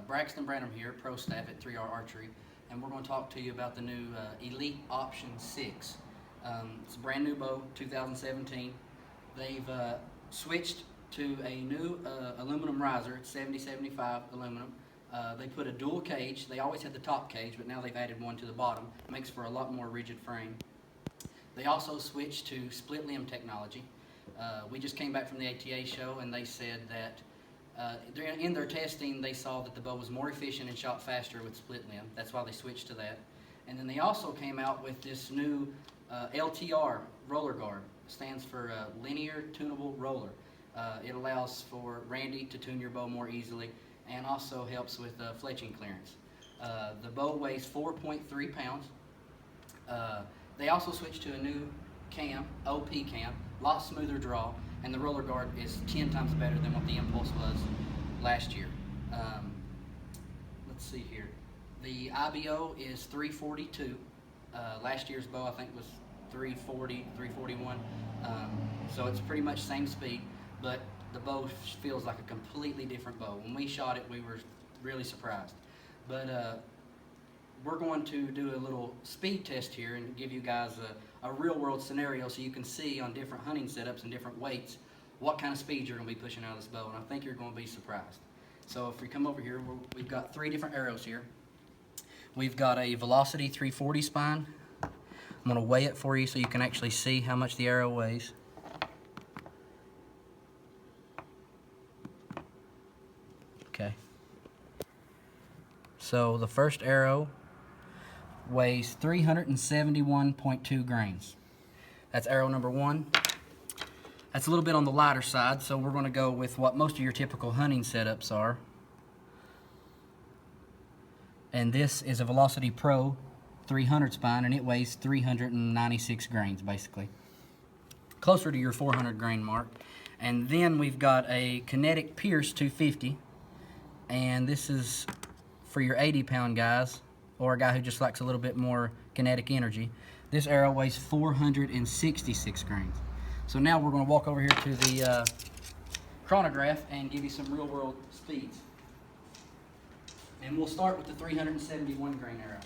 Braxton Branham here, pro staff at 3R Archery, and we're going to talk to you about the new Elite Option 6. It's a brand new bow, 2017. They've switched to a new aluminum riser. It's 70-75 aluminum. They put a dual cage. They always had the top cage, but now they've added one to the bottom. It makes for a lot more rigid frame. They also switched to split limb technology. We just came back from the ATA show, and they said that in their testing, they saw that the bow was more efficient and shot faster with split limb. That's why they switched to that. And then they also came out with this new Ltr Roller Guard. It stands for Linear Tunable Roller. It allows for Randy to tune your bow more easily and also helps with fletching clearance. The bow weighs 4.3 pounds. They also switched to a new cam, OP cam, a lot smoother draw, and the Roller Guard is 10 times better than what the Impulse was last year. Let's see here. The IBO is 342. Last year's bow I think was 340, 341. So it's pretty much same speed, but the bow feels like a completely different bow. When we shot it, we were really surprised. But we're going to do a little speed test here and give you guys a real-world scenario so you can see on different hunting setups and different weights what kind of speed you're going to be pushing out of this bow, and I think you're going to be surprised. So if we come over here, we've got 3 different arrows here. We've got a Velocity 340 spine. I'm going to weigh it for you so you can actually see how much the arrow weighs. Okay. So the first arrow weighs 371.2 grains. That's arrow number 1. That's a little bit on the lighter side, so we're going to go with what most of your typical hunting setups are. And this is a Velocity Pro 300 spine, and it weighs 396 grains, basically. Closer to your 400 grain mark. And then we've got a Kinetic Pierce 250, and this is for your 80-pound guys, or a guy who just likes a little bit more kinetic energy. This arrow weighs 466 grains. So now we're going to walk over here to the chronograph and give you some real-world speeds. And we'll start with the 371 grain arrow.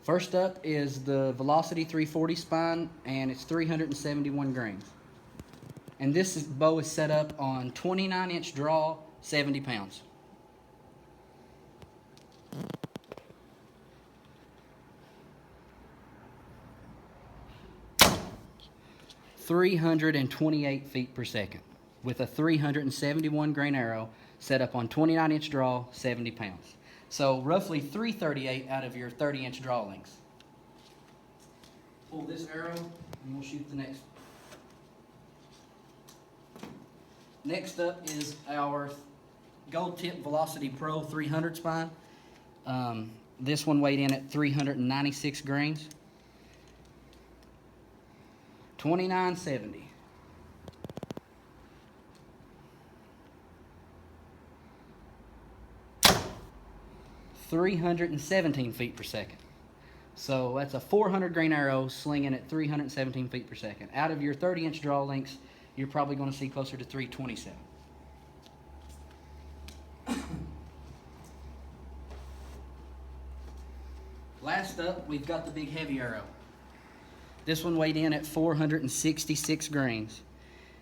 First up is the Velocity 340 spine, and it's 371 grains. And this bow is set up on 29-inch draw, 70 pounds. ...328 feet per second with a 371 grain arrow set up on 29-inch draw, 70 pounds. So roughly 338 out of your 30-inch draw lengths. Pull this arrow and we'll shoot the next one. Next up is our Gold Tip Velocity Pro 300 spine. This one weighed in at 396 grains. 2970. 317 feet per second. So that's a 400 grain arrow slinging at 317 feet per second. Out of your 30-inch draw lengths, you're probably going to see closer to 327. Last up, we've got the big heavy arrow. This one weighed in at 466 grains.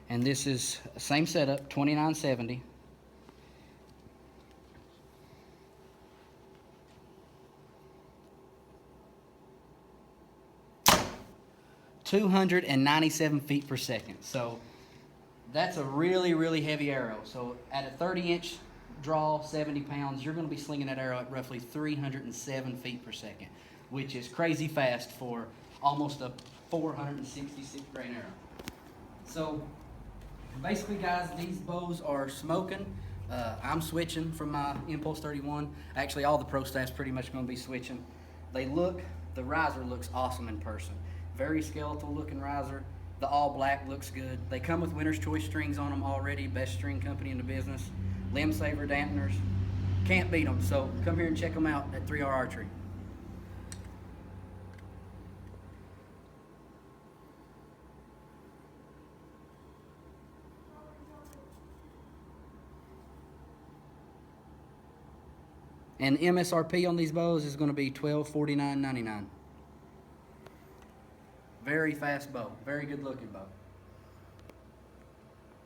And this is same setup, 2970. 297 feet per second. So that's a really, really heavy arrow. So at a 30-inch draw, 70 pounds, you're going to be slinging that arrow at roughly 307 feet per second, which is crazy fast for almost a 466 grain arrow. So basically, guys, these bows are smoking. I'm switching from my Impulse 31. Actually, all the pro staff's pretty much going to be switching. The riser looks awesome in person. Very skeletal looking riser. The all black looks good. They come with Winner's Choice strings on them already. Best string company in the business. Limb saver dampeners. Can't beat them. So come here and check them out at 3R Archery. And the MSRP on these bows is going to be $1249.99. Very fast bow. Very good looking bow.